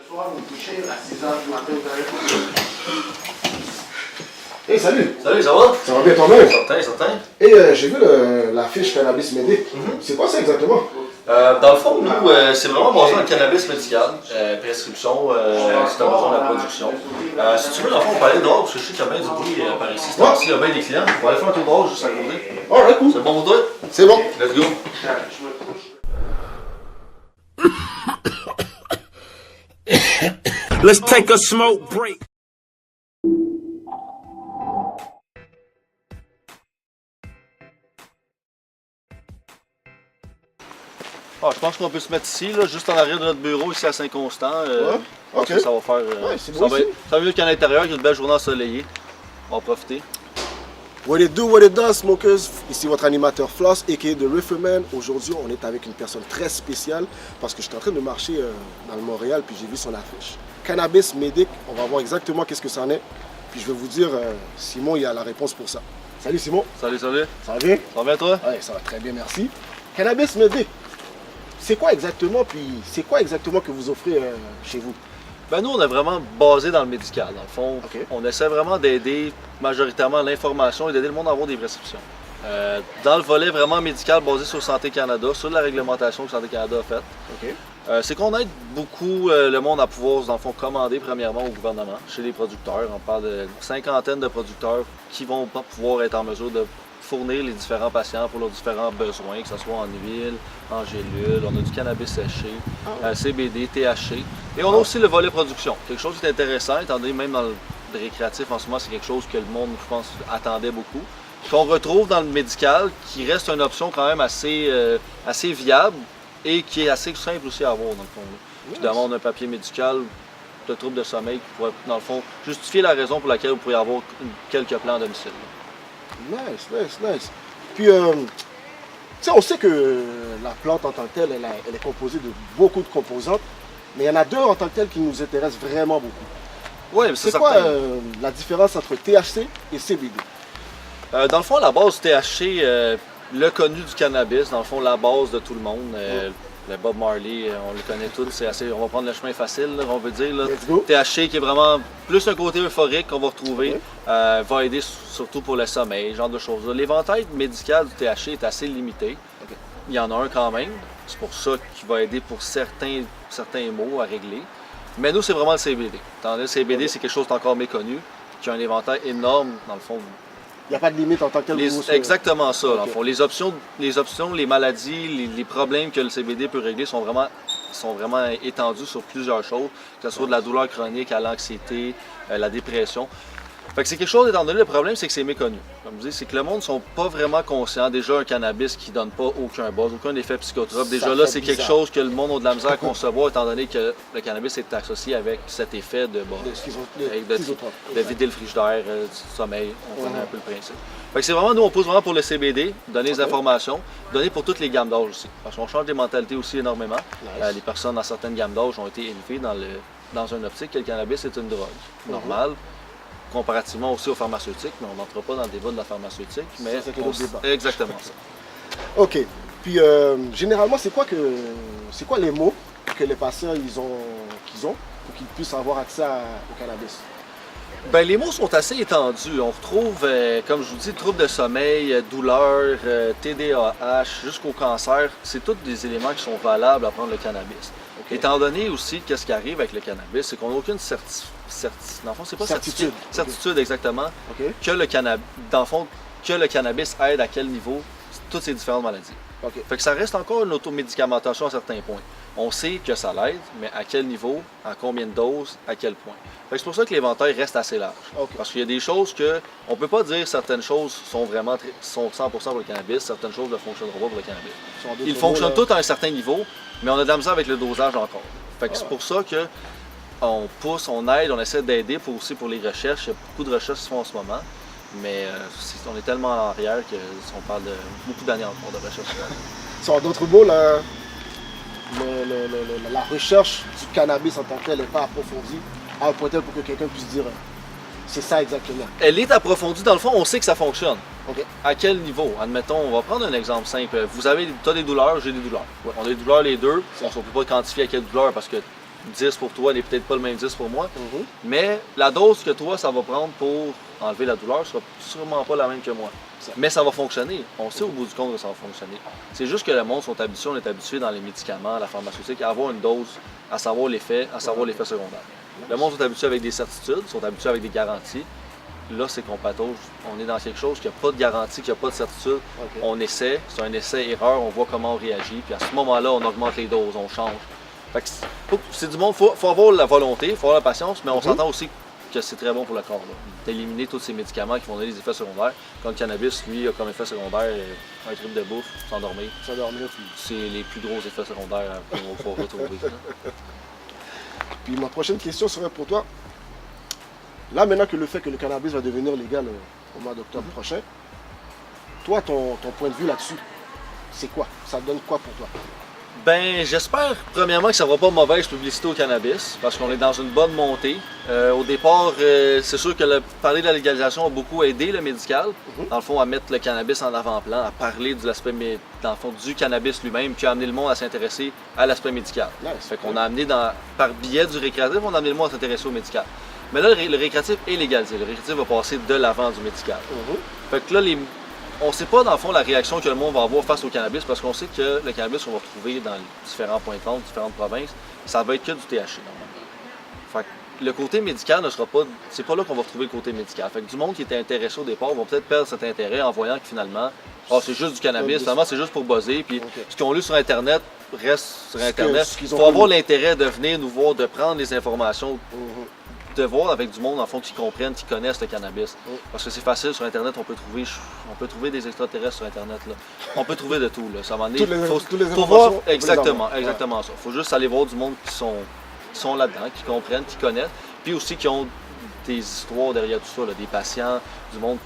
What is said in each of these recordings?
soir, vous me couchez à 6 h du matin, vous avez. Hey, salut! Salut, ça va? Ça va bien toi-même? Certain, certain. Hey, j'ai vu la fiche Cannabis Medic. C'est quoi ça exactement? Dans le fond, nous, c'est vraiment basé dans le cannabis médical, prescription, si tu as besoin de la production. Si tu veux, dans le fond, on peut aller dehors, parce que je sais qu'il y a bien du bruit par ici. C'est temps-ci, il y a bien des clients. On va aller faire un tour dehors juste à côté. Alright, cool. C'est bon pour toi? C'est bon. Let's go. Let's take a smoke break. Ah, je pense qu'on peut se mettre ici, là, juste en arrière de notre bureau, ici à Saint-Constant. Ouais, Je pense que ça va faire. c'est ça, beau va ici. ça va mieux qu'à l'intérieur, qu'il y a une belle journée ensoleillée. On va en profiter. What it do, what it does, smokers. Ici votre animateur Floss, a.k.a. The Reeferman. Aujourd'hui, on est avec une personne très spéciale parce que je suis en train de marcher dans le Montréal puis j'ai vu son affiche. Cannabis Medic, on va voir exactement qu'est-ce que ça en est. Puis je vais vous dire, Simon, il a la réponse pour ça. Salut Simon. Salut, salut. Ça va bien? Ça va bien, toi? Oui, ça va très bien, merci. Cannabis Medic, c'est quoi exactement, puis c'est quoi exactement que vous offrez chez vous? Ben nous, on est vraiment basé dans le médical. Dans le fond, Ok. on essaie vraiment d'aider majoritairement l'information et d'aider le monde à avoir des prescriptions. Dans le volet vraiment médical basé sur Santé Canada, sur la réglementation que Santé Canada a faite, OK. c'est qu'on aide beaucoup le monde à pouvoir, dans le fond, commander premièrement au gouvernement, chez les producteurs. On parle d'une cinquantaine de producteurs qui vont pouvoir être en mesure de fournir les différents patients pour leurs différents besoins, que ce soit en huile, en gélule, on a du cannabis séché, CBD, THC. Et on a aussi le volet production, quelque chose qui est intéressant, étant donné même dans le récréatif en ce moment, c'est quelque chose que le monde, je pense, attendait beaucoup. Qu'on retrouve dans le médical, qui reste une option quand même assez viable et qui est assez simple aussi à avoir dans le fond. Tu demandes un papier médical de trouble de sommeil qui pourrait, dans le fond, justifier la raison pour laquelle vous pourriez avoir quelques plans à domicile. Nice. Puis, tu sais, on sait que la plante en tant que telle, elle est composée de beaucoup de composantes, mais il y en a deux en tant que telles qui nous intéressent vraiment beaucoup. Oui, mais C'est quoi la différence entre THC et CBD? Dans le fond, la base du THC, le connu du cannabis, dans le fond, la base de tout le monde. Le Bob Marley, on le connaît tous, c'est assez, on va prendre le chemin facile, là, on veut dire. Là. Let's go. THC qui est vraiment plus un côté euphorique qu'on va retrouver, va aider surtout pour le sommeil, ce genre de choses-là. L'éventail médical du THC est assez limité. Il y en a un quand même, c'est pour ça qu'il va aider pour certains maux à régler. Mais nous, c'est vraiment le CBD. Tandis que le CBD, c'est quelque chose d'encore méconnu, qui a un éventail énorme, dans le fond. Il n'y a pas de limite en tant que tel. Exactement ça. Ok. Dans le fond. Les options, les maladies, les problèmes que le CBD peut régler sont vraiment étendus sur plusieurs choses, que ce soit de la douleur chronique à l'anxiété, la dépression. Fait que c'est quelque chose, étant donné le problème, c'est que c'est méconnu. Comme je dis, c'est que le monde ne sont pas vraiment conscients. Déjà, un cannabis qui ne donne pas aucun buzz, aucun effet psychotrope. Déjà là, c'est quelque chose que le monde a de la misère à concevoir, étant donné que le cannabis est associé avec cet effet de buzz. De vider le frigidaire, du sommeil. On connaît un peu le principe. Fait que c'est vraiment, nous, on pousse vraiment pour le CBD, donner des informations, donner pour toutes les gammes d'âge aussi. Parce qu'on change des mentalités aussi énormément. Les personnes dans certaines gammes d'âge ont été élevées dans une optique que le cannabis est une drogue normale. Comparativement aussi aux pharmaceutiques, mais on n'entre pas dans le débat de la pharmaceutique. Mais c'est un autre débat. Exactement ça. OK. Puis, généralement, c'est quoi les mots que les patients qu'ils ont pour qu'ils puissent avoir accès au cannabis? Ben, les mots sont assez étendus. On retrouve, comme je vous dis, troubles de sommeil, douleur, TDAH, jusqu'au cancer. C'est tous des éléments qui sont valables à prendre le cannabis. Étant donné aussi qu'est-ce qui arrive avec le cannabis, c'est qu'on n'a aucune certitude exactement que le cannabis aide à quel niveau toutes ces différentes maladies. Fait que ça reste encore une automédicamentation à certains points. On sait que ça l'aide, mais à quel niveau, à combien de doses, à quel point. Fait que c'est pour ça que l'éventail reste assez large. Parce qu'il y a des choses que on peut pas dire certaines choses sont 100% pour le cannabis, certaines choses ne fonctionneront pas pour le cannabis. Ils fonctionnent tous à un certain niveau, mais on a de la misère avec le dosage encore. Fait que c'est pour ça que on pousse, on aide, on essaie d'aider aussi pour les recherches. Il y a beaucoup de recherches qui se font en ce moment, mais on est tellement en arrière qu'on parle de beaucoup d'années encore de recherche. En d'autres mots, la recherche du cannabis en tant que tel n'est pas approfondie à un point tel pour que quelqu'un puisse dire c'est ça exactement. Elle est approfondie, dans le fond, on sait que ça fonctionne. OK. À quel niveau? Admettons, on va prendre un exemple simple. Tu as des douleurs, j'ai des douleurs. On a des douleurs les deux, on ne peut pas quantifier à quelle douleur parce que 10 pour toi n'est peut-être pas le même 10 pour moi. Mais la dose que toi, ça va prendre pour enlever la douleur sera sûrement pas la même que moi. Mais ça va fonctionner. On sait au bout du compte que ça va fonctionner. C'est juste que le monde sont habitués, on est habitué dans les médicaments, la pharmaceutique, à avoir une dose, à savoir l'effet secondaire. Le monde sont habitués avec des certitudes, sont habitués avec des garanties. Là, c'est qu'on patauge. On est dans quelque chose qui n'a pas de garantie, qui n'a pas de certitude. On essaie, c'est un essai-erreur, on voit comment on réagit. Puis à ce moment-là, on augmente les doses, on change. Fait que c'est du monde, il faut avoir la volonté, il faut avoir la patience, mais on s'entend aussi que c'est très bon pour le corps. D'éliminer tous ces médicaments qui vont donner des effets secondaires. Quand le cannabis, lui, a comme effet secondaire un trip de bouffe, s'endormir. C'est les plus gros effets secondaires qu'on va retrouver. Puis ma prochaine question serait pour toi. Là, maintenant que le fait que le cannabis va devenir légal au mois d'octobre prochain, toi, ton point de vue là-dessus, c'est quoi? Ça donne quoi pour toi? Ben, j'espère premièrement que ça ne fera pas mauvaise publicité au cannabis, parce qu'on est dans une bonne montée. Au départ, c'est sûr que parler de la légalisation a beaucoup aidé le médical, dans le fond, à mettre le cannabis en avant-plan, à parler de l'aspect, dans le fond, du cannabis lui-même, qui a amené le monde à s'intéresser à l'aspect médical. Fait qu'on a amené, par biais du récréatif, on a amené le monde à s'intéresser au médical. Mais là, le récréatif est légalisé. Le récréatif va passer de l'avant du médical. Fait que là, on ne sait pas, dans le fond, la réaction que le monde va avoir face au cannabis, parce qu'on sait que le cannabis qu'on va retrouver dans différents points de vente, différentes provinces, ça va être que du THC, normalement. Fait que le côté médical ne sera pas... C'est pas là qu'on va retrouver le côté médical. Fait que du monde qui était intéressé au départ vont peut-être perdre cet intérêt en voyant que finalement, c'est juste du cannabis, finalement, c'est juste pour buzzer. Puis ce qu'ils ont lu sur Internet reste sur Internet. Il faut avoir l'intérêt de venir nous voir, de prendre les informations, de voir avec du monde, en fond, qui comprennent, qui connaissent le cannabis. Parce que c'est facile, sur Internet, on peut trouver des extraterrestres sur Internet. Là. On peut trouver de tout. Là. Ça va faut voir exactement ça. Il faut juste aller voir du monde qui sont là-dedans, qui comprennent, qui connaissent, puis aussi qui ont des histoires derrière tout ça, là, des patients, du monde,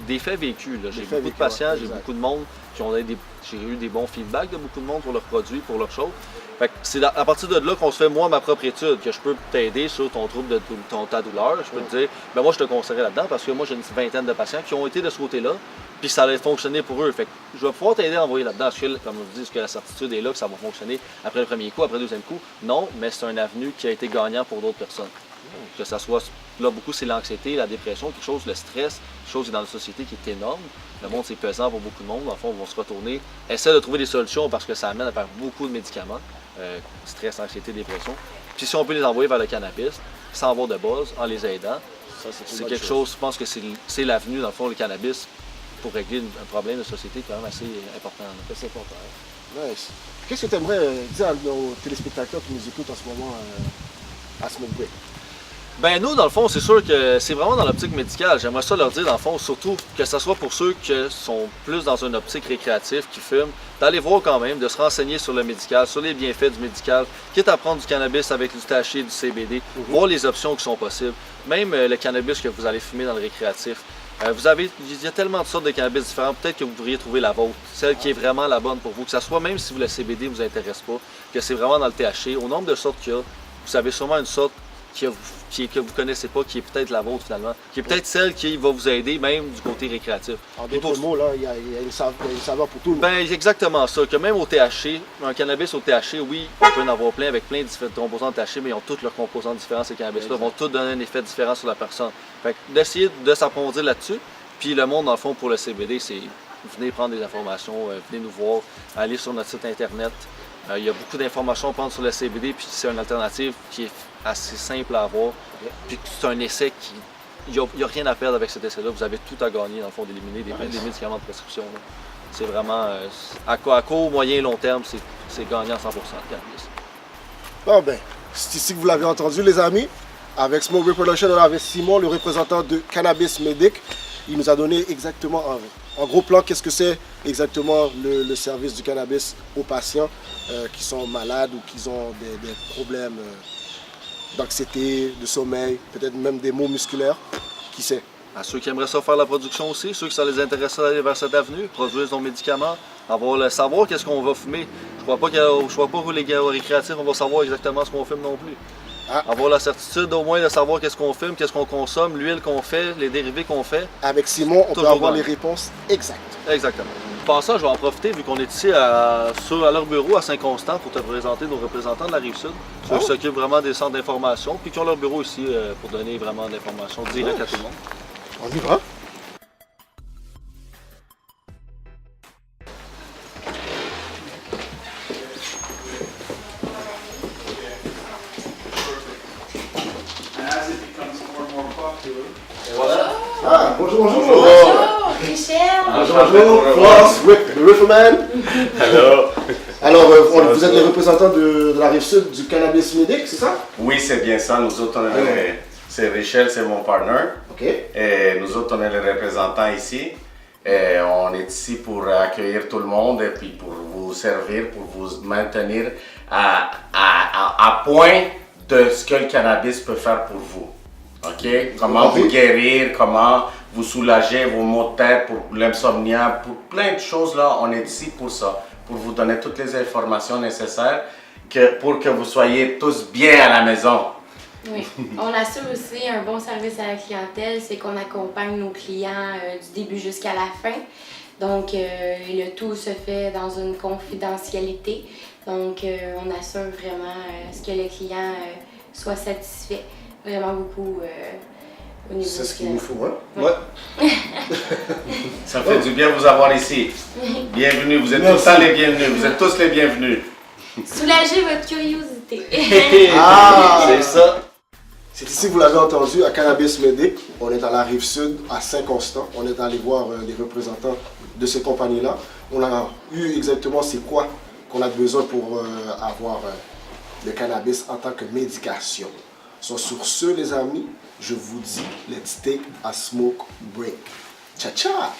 des faits vécus. J'ai beaucoup de patients, j'ai beaucoup de monde j'ai eu des bons feedbacks de beaucoup de monde pour leurs produits, pour leurs choses. C'est à partir de là qu'on se fait, moi, ma propre étude, que je peux t'aider sur ton trouble de ta douleur. Je peux te dire, ben moi, je te conseillerais là-dedans parce que moi, j'ai une vingtaine de patients qui ont été de ce côté-là, puis ça allait fonctionner pour eux. Fait que je vais pouvoir t'aider à envoyer là-dedans. Comme je dis, est-ce que la certitude est là, que ça va fonctionner après le premier coup, après le deuxième coup? Non, mais c'est un avenue qui a été gagnant pour d'autres personnes. Que ça soit, là, beaucoup, c'est l'anxiété, la dépression, quelque chose, le stress, quelque chose qui est dans la société qui est énorme. Le monde, c'est pesant pour beaucoup de monde. En fond, ils vont se retourner, essaient de trouver des solutions parce que ça amène à faire beaucoup de médicaments. Stress, anxiété, dépression. Puis si on peut les envoyer vers le cannabis, sans avoir de buzz, en les aidant, c'est quelque chose, je pense que c'est l'avenue, dans le fond, le cannabis, pour régler un problème de société quand même assez important. C'est important. Nice. Qu'est-ce que tu aimerais dire à nos téléspectateurs qui nous écoutent en ce moment à Smoke Break? Ben nous, dans le fond, c'est sûr que c'est vraiment dans l'optique médicale. J'aimerais ça leur dire, dans le fond, surtout que ce soit pour ceux qui sont plus dans une optique récréative, qui fument, d'aller voir quand même, de se renseigner sur le médical, sur les bienfaits du médical, quitte à prendre du cannabis avec du THC, du CBD, voir les options qui sont possibles. Même le cannabis que vous allez fumer dans le récréatif. Il y a tellement de sortes de cannabis différents, peut-être que vous pourriez trouver la vôtre, celle qui est vraiment la bonne pour vous, que ce soit même si le CBD ne vous intéresse pas, que c'est vraiment dans le THC. Au nombre de sortes qu'il y a, vous avez sûrement une sorte que vous ne connaissez pas, qui est peut-être la vôtre finalement, qui est peut-être celle qui va vous aider même du côté récréatif. En d'autres mots, là, il y a une saveur pour tout le monde. Ben, exactement ça, que même au THC, un cannabis au THC, oui, on peut en avoir plein avec plein de composants de THC, mais ils ont tous leurs composants différents, ces cannabis-là, vont tous donner un effet différent sur la personne. Fait que d'essayer de s'approfondir là-dessus, puis le monde, dans le fond, pour le CBD, c'est venez prendre des informations, venez nous voir, allez sur notre site internet. Il y a beaucoup d'informations à prendre sur le CBD, puis c'est une alternative qui est assez simple à avoir. Puis c'est un essai qui... Il n'y a rien à perdre avec cet essai-là. Vous avez tout à gagner, dans le fond, d'éliminer des médicaments de prescription. C'est vraiment... à court, moyen et long terme, c'est gagnant à 100% le cannabis. Bon ben, c'est ici que vous l'avez entendu, les amis. Avec Smoke Break Production, on avait Simon, le représentant de Cannabis Medic. Il nous a donné exactement en gros plan qu'est-ce que c'est exactement le service du cannabis aux patients qui sont malades ou qui ont des problèmes d'anxiété, de sommeil, peut-être même des maux musculaires. Qui sait? À ceux qui aimeraient ça faire la production aussi, ceux qui ça les intéresse d'aller vers cette avenue, produire nos médicaments, savoir qu'est-ce qu'on va fumer. Je crois pas que les gars récréatifs, on va savoir exactement ce qu'on fume non plus. Avoir la certitude au moins de savoir qu'est-ce qu'on fume, qu'est-ce qu'on consomme, l'huile qu'on fait, les dérivés qu'on fait. Avec Simon, on peut avoir les réponses exactes. Exactement. passage, je vais en profiter vu qu'on est ici à leur bureau à Saint-Constant pour te présenter nos représentants de la Rive-Sud. Ceux qui s'occupent vraiment des centres d'information, puis qui ont leur bureau ici pour donner vraiment de l'information directe à tout le monde. On y va. Ah, bonjour, bonjour. Bonjour, Michel. Bonjour, Floss, Rick, the Riverman. Hello. Alors, vous êtes les représentants de la Rive-Sud du cannabis médic, c'est ça? Oui, c'est bien ça. Nous autres, c'est Richel, c'est mon partner. OK. Et nous autres, on est les représentants ici. Et on est ici pour accueillir tout le monde et puis pour vous servir, pour vous maintenir à point de ce que le cannabis peut faire pour vous. OK? Comment vous guérir, comment vous soulager vos maux de tête, pour l'insomnia, pour plein de choses là. On est ici pour ça, pour vous donner toutes les informations nécessaires pour que vous soyez tous bien à la maison. Oui, on assure aussi un bon service à la clientèle, c'est qu'on accompagne nos clients du début jusqu'à la fin. Donc, le tout se fait dans une confidentialité. Donc, on assure vraiment ce que le client soit satisfait. Vraiment beaucoup au niveau C'est ce qu'il nous faut, hein? Ouais. Ça fait du bien de vous avoir ici. Bienvenue, vous êtes tous les bienvenus. Vous êtes tous les bienvenus. Soulager votre curiosité. Ah! C'est ça. C'est ici, vous l'avez entendu, à Cannabis Medic. On est à la Rive-Sud, à Saint-Constant. On est allé voir les représentants de ces compagnies-là. On a eu exactement c'est quoi qu'on a besoin pour avoir le cannabis en tant que médication. So, sur ce, les amis, je vous dis, let's take a smoke break. Ciao, ciao!